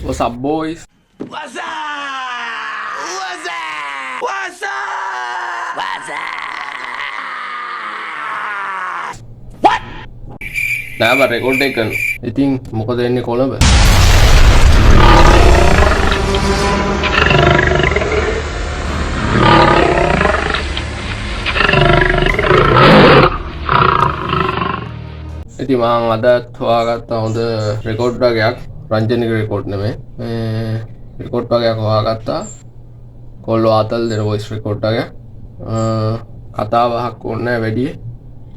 What's up, boys? What's up? What's up? What's up? What's up? What? නෑ බා record එක කරනවා. ඉතින් මොකද එන්නේ කොළඹ? ඉතින් මම අදත් හොයාගත්ත හොඳ රෙකෝඩ් වගේක් රංජනික රෙකෝඩ් නෙමෙයි. මේ රෙකෝඩ් වගේක් හොයාගත්තා. කොල්ලෝ ආතල් දෙන වොයිස් රෙකෝඩ් වගේ. කතාවක් ඕනේ වැඩි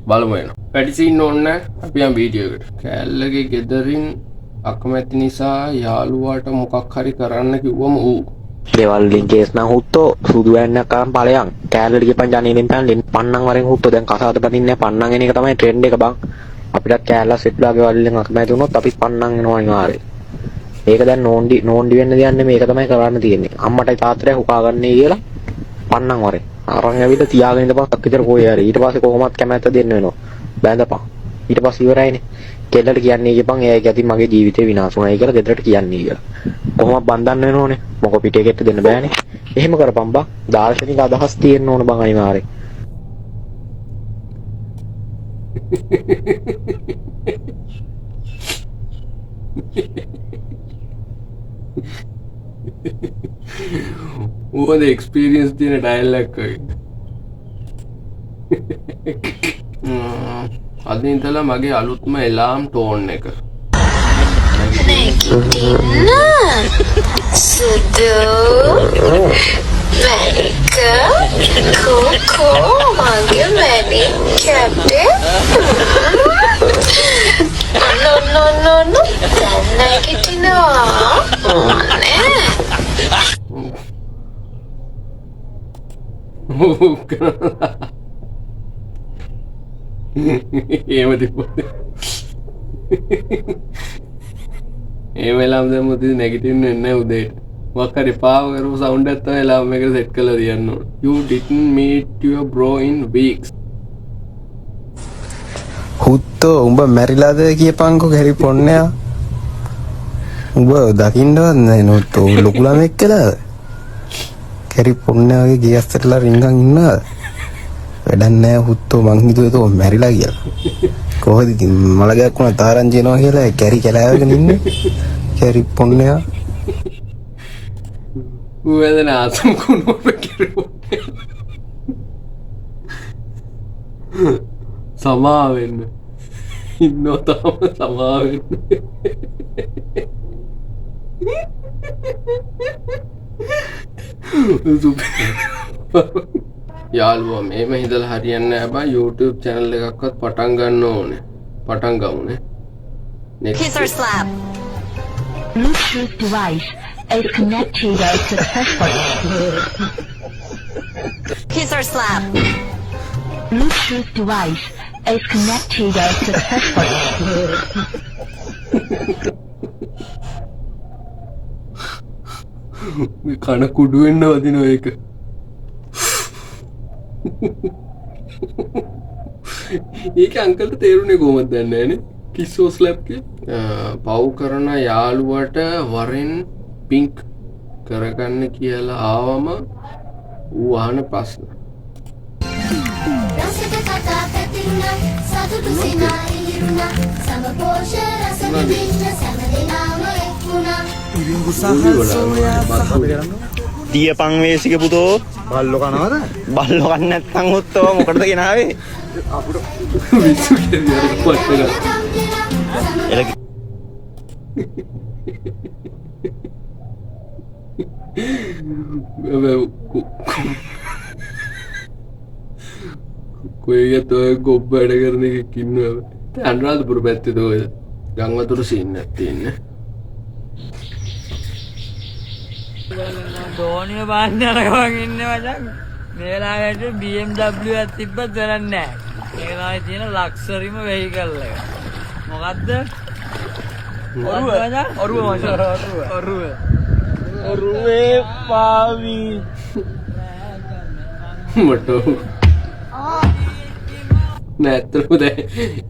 බලමු එනවා. වැඩි සීන් ඕනේ නැහැ. අපි යම් වීඩියෝ එකට. කෑල්ලගේ ගෙදරින් අකමැති නිසා යාළුවාට මොකක් හරි කරන්න කිව්වම ඌ ගෙවල් වලින් කේස් නම් හුත්තෝ සුදු වැන්නක් කරන් ඵලයන් කෑල්ලට ගියපන් ජනේලෙන් පැනලෙන් පන්නම් වරෙන් හුත්තෝ දැන් කසාද බඳින්නේ පන්නම් එන එක තමයි ට්‍රෙන්ඩ් එක බං අපිට කෑල්ල සෙට් ලා ගෙවල් වලින් අකමැති වුණොත් අපිත් පන්නම් එනවා අනිවාර්යයෙන් ඒක දැන් නෝන්ඩි වෙන්න දෙයක් නෙමෙයි මේක තමයි කරන්න තියෙන්නේ අම්මටයි තාත්තටයි හුකා ගන්නයි කියලා පන්නම් වරෙන් අරන් ඇවිල්ලා තියාගෙන ඉඳපන් අක් විතර කොහේ හරි ඊට පස්සේ කොහොමත් කැමැත්ත දෙන්න වෙනවා බෑඳපන් ඊට පස්සේ ඉවරයිනේ කෙල්ලට කියන්නේ කියපන් එයාගේ ඇති මගේ ජීවිතේ විනාශ වුණායි කියලා ගෙදරට කියන්නේ කියලා. කොහොමද බන්දන්න වෙනෝනේ. මොකෝ පිටේ ගෙට දෙන්න බෑනේ. එහෙම කරපන් බං. දාර්ශනික අදහස් තියෙන්න ඕන බං අනිවාර්යෙන්. what the experience තියෙන ඩයලොග් එක. අද ඉඳලා මගේ අලුත්ම එලාම් ටෝන් එක. නැගිටින්න සුදු මැනික කෝකෝ මගේ මැනික් කැප්ටේ නො දැන් නැගිටිනවා නේ එහෙම තිබ්බද? ඒ වෙලාවම දැන් මොකද නැගිටින්නේ නැහැ උදේට. මොකක් හරි පාව කරපු සවුන්ඩ් එකක් තමයි එලාම් එක සෙට් කරලා තියන්න ඕන. You didn't meet your bro in weeks. හුත්තෝ උඹ මැරිලාද කියපන්කෝ කැලිෆෝර්නියා. උඹ දකින්නවත් නැහැ නෝතෝ ලොකු ළමෙක් කියලාද? කැලිෆෝර්නියාගේ ගියස්තරලා රින්ගන් ඉන්නවද? වැඩක් නැහැ හුත්තෝ මං හිතුවේ තෝ මැරිලා කියලා. කොහොමද ඉතින් මලගයක් වුණා තාරංජි එනවා කියලා කැරි කැලෑවගෙන ඉන්නේ. කැලිෆෝර්නියා. ඌ වැදෙන ආසම් කුණුවක කිරුවා. සමා වෙන්න. ඉන්නෝ තාම සමා වෙන්න. යාළුවා මේම හිතලා හරියන්නේ නැහැ බා YouTube channel එකක්වත් පටන් ගන්න ඕනේ. පටන් ගමුනේ. Kiss or slap. Bluetooth device is connected successfully. Kiss or slap. Bluetooth device is connected successfully. මේ කන කුඩු වෙන්න වදිනවා ඒක. ඒක අංකල්ට තේරුනේ කොහොමද දන්නේ නැහනේ කිස්සෝ ස්ලැප් එක පව් කරන යාළුවට වරෙන් පිංක් කරගන්න කියලා ආවම ඌ අහන ප්‍රශ්න රසක කතා පැතිරුණා සතුටු සිනා ඉහිරුණා සමපෝෂ රස විඳින්න සමදෙනාම එක්ුණා ඉරිඟු සහ සෝයා සහ තියපන් වේසික පුතෝ බල්ලෝ කනවද? බල්ලෝ කන්න නැත්නම් උත්තෝ මොකටද ගෙනාවේ? විසු කියන්නේ අර පස්සේ එලක කොයියත් ඔය ගොබ් වැඩ කරන එකෙක් ඉන්නවා. අනුරාධපුර පැත්තේ ඔය ගංගවතුර සීන් එකක් තියෙන්නේ. ධෝනිය බාන්න අරගෙන ඉන්නේ මචං. මේ වෙලාවට BMW එකක් තිබ්බත් වැඩක් නැහැ. ඒක තමයි තියෙන ලක්ෂරිම වෙහිකල් එක. මොකද්ද? ඔරුව මචං. ඔරුවේ පාවි. මොටෝ. නැත්තරම දැන්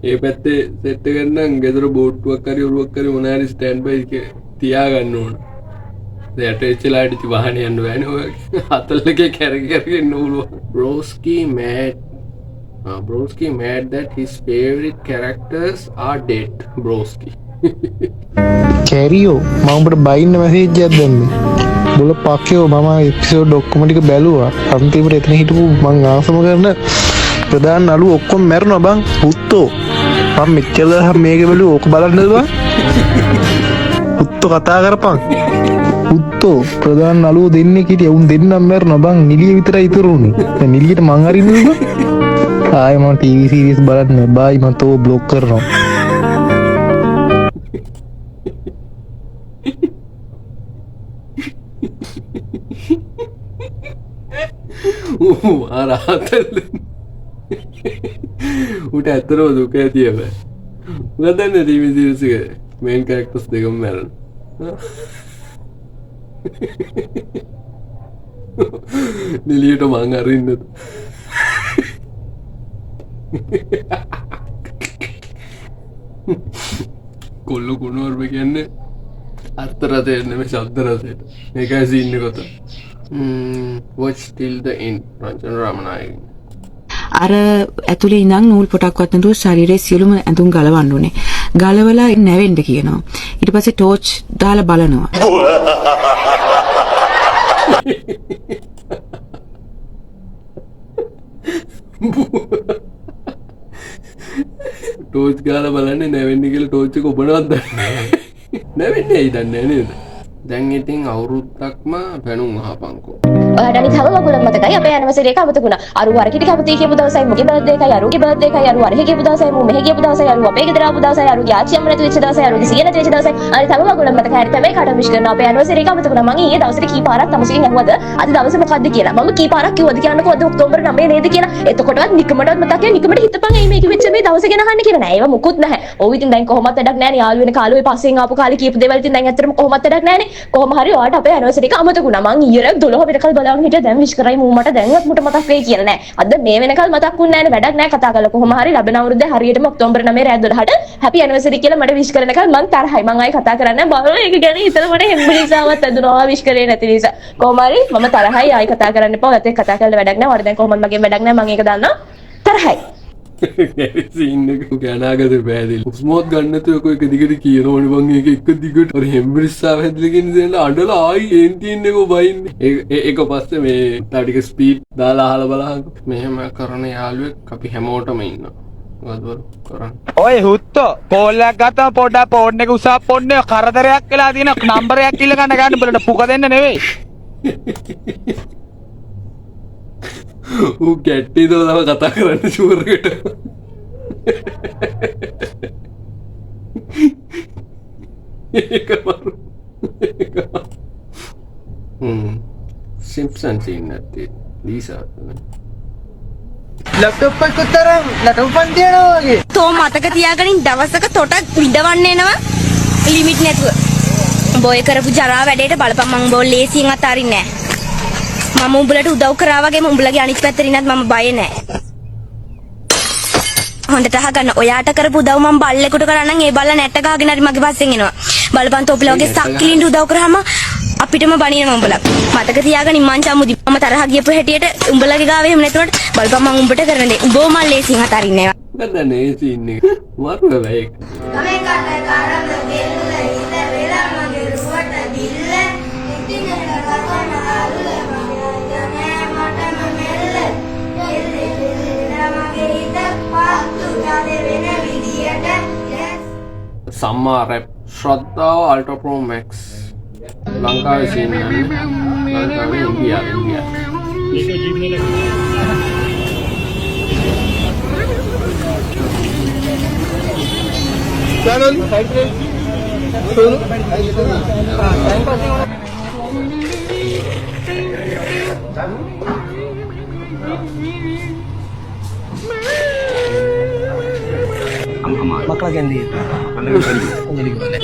ඒ පැත්තේ සෙට් එක ගන්න ගෙදර බෝට්ටුවක් හරි ඔරුවක් හරි මොන හරි ස්ටෑන්ඩ් බයි එකේ තියාගන්න ඕන. දැට වෙච්චලාට ඉති වාහන යන්න බෑන ඔය අතල්ලක කැරගෙන පුළුවන්. Broski mad that his favorite characters are dead. Broski. කැරියෝ මම උඹට බයින්න මැසේජ් එකක් දැම්මේ. බොල පක්කයෝ මම එපිසෝඩ් ඔක්කොම ටික බැලුවා. අන්තිමට එතන හිටපු මං ආසම කරන ප්‍රධාන නළුවෝ ඔක්කොම මැරුණා බං. පුත්තෝ. මම මෙච්චර මේක බැලුවා ඕක බලන්නද බං? පුත්තෝ කතා කරපන්. පුත්තෝ ප්‍රධාන නළුවෝ දෙන්නෙක් හිටියා. උන් දෙන්නම් මැරුණා බං. නිලිය විතරයි ඉතුරු උනේ. දැන් නිලියට මං අරින්නද බං? ආයෙ මම ටීවී සීරීස් බලන්න බායි මම තෝ බ්ලොක් කරනවා. ආරාතල් උට ඇත්තරම දුක ඇතිය බෑ. ගදන්න ටීවී සීරීස් එක මේන් කැරක්ටර්ස් දෙකම මැරෙන. නිලියට මං අරින්නද? කොල්ල කුණුවර්ම කියන්නේ අර්ථ රථයට නෙමෙයි ශබ්ද රථයට. මේකයි සීන් එක උතන. watch till the end. Ranjan Ramanayake. අර ඇතුලේ ඉඳන් නූල් පොටක්වත් නැතුව ශරීරයේ සියලුම ඇඳුම් ගලවන්න ඕනේ. ගලවලා නැවෙන්න කියනවා. ඊට පස්සේ ටෝච් දාලා බලනවා. ටෝච් ගාලා බලන්නේ නැවෙන්නේ කියලා ටෝච් එක ඔබනවත් දන්නේ නැවෙන්නේ ඇයි දන්නේ නේද? දැන් ඉතින් අවුරුද්දක්ම පැනුම් අහපන්කෝ. ඔයාට අනිත් හැම වගුලක් මතකයි අපේ ඇනිවර්සරි එක අමතක වුණා. අරු වරකිට කැමති කියපු දවසයි මුගේ බර්ත්ඩේ එකයි අරුගේ බර්ත්ඩේ එකයි අරු වරහේ කියපු දවසයි මු මෙහෙ කියපු දවසයි අරු අපේ ගෙදර ආපු දවසයි අරුගේ ආච්චි අම්ම නැති වෙච්ච දවසයි අරුගේ සීයා නැති වෙච්ච දවසයි අනිත් හැම වගුලක් මතකයි. හරි තමයි කාට විශ් කරනවා අපේ ඇනිවර්සරි එක අමතක වුණා. මම ඊයේ දවසට කී පාරක් තමසකින් ඇහුවද අද දවසේ මොකද්ද කියලා. මම කී පාරක් කිව්වද කියන්නකෝ අද ඔක්තෝබර් 9 නේද කියලා. එතකොටවත් නිකමටවත් මතක් නැහැ. නිකමට හිතපන් එයි මේක වෙච්ච මේ දවස ගැන අහන්න කියලා නෑ. ඒව මුකුත් නැහැ. ඔව් ඉතින් දැන් කොහොමත් වැඩක් නැහැ නේ. යාළු වෙන කාලේ ඔය පස්සෙන් ආපු කාලේ කියපු දේවල් ඉතින් දැන් ඇත්තටම කොහොමත් වැඩක් නැහැ නේ. කොහොම හරි ඔයාට අපේ ඇනිවර්සරි එක අමතක වුණා. මං ඊයේ 12 වෙනකල් බලාගෙන හිටියා. දැන් විශ් කරයි මූ මට දැන්වත් මුට මතක් වෙයි කියලා නෑ. අද මේ වෙනකල් මතක් වුණේ නෑනේ. වැඩක් නෑ කතා කරලා. කොහොම හරි ලබන අවුරුද්දේ හරියටම ඔක්තෝබර් 9 රෑ 12ට හැපි ඇනිවර්සරි කියලා මට විශ් කරනකල් මං තරහයි. මං ආයි කතා කරන්නේ නෑ. බලන්න ඒක ගැන හිතලා මට හෙම්බිලිසාවක් ඇදුනවා විශ් කරේ නැති නිසා. කොහොම හරි මම තරහයි. ආයි කතා කරන්න එපා. ඔයත් එක්ක කතා කරලා වැඩක් නෑ. වර දැන් කොහොමද මගේ වැඩක් නෑ. මං ඒක දන්නවා. තරහයි. සීන් එක ගනාගත බෑදිල්. උස්මෝත් ගන්න නැතුව ඔක එක දිගට කියනවනේ මං ඒක එක දිගට අර හෙම්බිලිසාව හැදලගෙන ඉඳලා අඬලා ආයි එන්ටින් එක බයින්නේ. ඒක පස්සේ මේ තා ටික ස්පීඩ් දාලා අහලා බලහන්. මෙහෙම කරන යාළුවෙක් අපි හැමෝටම ඉන්නවා. මොකද කරන්නේ? ඔය හුත්තෝ කෝල්ලක් ගත්තම පොඩ්ඩක් ෆෝන් එක උසාව පොන්නේ කරදරයක් වෙලා තියෙන නම්බරයක් ඉල්ල ගන්න බලන්න පුක දෙන්න නෙවෙයි. ඌ ගැට්ටි දාලා කතා කරන්න ෂුවර් එකට. ඒක මරු. සිම්ප්සන්ස් ඉන්නත් ලීසා ලැප්ටොප් එක තරම් නටුපන් තියනවා වගේ. තෝ මතක තියාගනින් දවසක තොටක් විඳවන්න එනවා ලිමිට් නැතුව. බොය කරපු ජරා වැඩේට බලපන් මං බෝ ලේසියෙන් අතාරින්නේ නෑ. මම උඹලට උදව් කරා වගේම උඹලගේ අනිත් පැත්තට ඉන්නත් මම බය නෑ. හොඳට අහගන්න. ඔයාට කරපු උදව් මම බල්ලෙකුට කරා නම් ඒ බල්ලා නැට්ට ගහගෙන හරි මගේ පස්සෙන් එනවා. බලපන් තෝපිලා වගේ සක්කිලින්ට උදව් කරාම අපිටම බණිනවා උඹලා. මතක තියාගනින් මං චමුදි. මම තරහ ගියපු හැටියට උඹලගේ ගාවේ එහෙම නැතුවට බලපන් මම උඹට කරන දේ. උඹව මම ලේසියෙන් අතාරින්නේ නෑ. ගන්නනේ ඒ සීන් එක. මරු වෙයි ඒක. මම කට කරන්න දෙල්ල ඉත වෙලා මගේ රුවට දිල්ල ඉතින් එකට කරන ආලුල මගේ ගමේ මටම මෙල්ල මගේ හිත පාතු ගානේ වෙන විදියට සම්මා රැප් ශ්‍රද්ධාව අල්ට්‍රා ප්‍රෝ මැක්ස් ලංකාවේ සීන් එක. ලංකාවේ ඉන්දියාවේ Channel मकड़ा कैंडी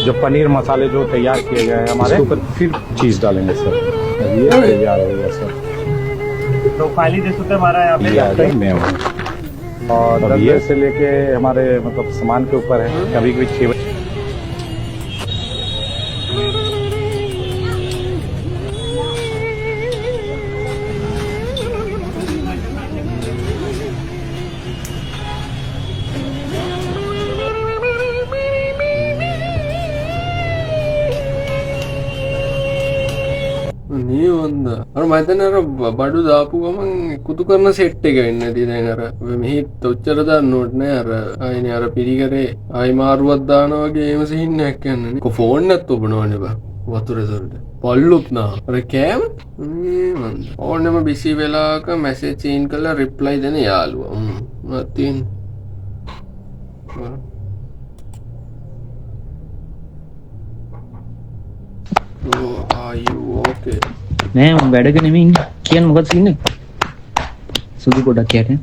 जो पनीर मसाले जो तैयार किए गए हैं हमारे ऊपर फिर चीज डालेंगे सर। ये तैयार हो गया सर। तो फाइली देते हमारा यहाँ पे मैं हूँ और ये से लेके हमारे मतलब सामान के ऊपर है। कभी कभी 6 बजे මන්ද අර මම හිතන්නේ අර බඩු දාපු ගමන් කුතු කරන සෙට් එක වෙන්නේ නැති දැන් අර මෙහි තොච්චර දාන්නොත් නෑ අර ආයිනේ අර පිරිකරේ ආයි මාරුවක් දානවා වගේ එහෙම සිහින්නයක් යන්නේ නේ කො ෆෝන් නැත් ඔබනවනේ බා වතුරේ සොරට පල්ලුත් නා අර කෑම මන්ද ඕනෙම බිසි වෙලාවක මැසේජ් සීන් කරලා රිප්ලයි දෙන යාළුවා නැතින් are you okay? නෑ මම වැඩක නෙමෙයි ඉන්නේ. කියන්න මොකද ඉන්නේ? සුදු පොඩක් කියන්නේ.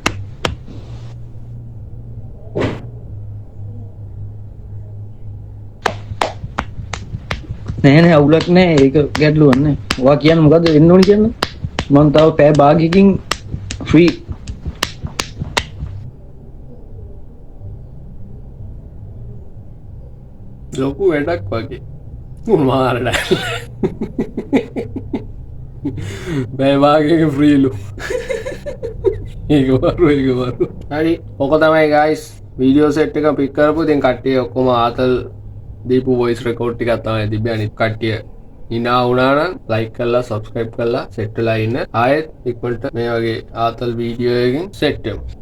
නෑ අවුලක් නෑ ඒක ගැටලුවක් නෑ. ඔයා කියන්න මොකද එන්න ඕනි කියන්න? මම තව පැය භාගයකින් ෆ්‍රී. ලොකු වැඩක් වගේ. මාරඩ බෑවාගේ ෆ්‍රීලු ඒකවරු හරි ඕක තමයි ගයිස් වීඩියෝ සෙට් එක පික් කරපු ඉතින් කට්ටිය ඔක්කොම ආතල් දීපු වොයිස් රෙකෝඩ් ටිකක් තමයි තිබ්බේ අනිත් කට්ටිය ඉනා වුණා නම් ලයික් කරලා සබ්ස්ක්‍රයිබ් කරලා සෙට් වෙලා ඉන්න ආයෙත් ඉක්මනට මේ වගේ ආතල් වීඩියෝ එකකින් සෙට් වෙමු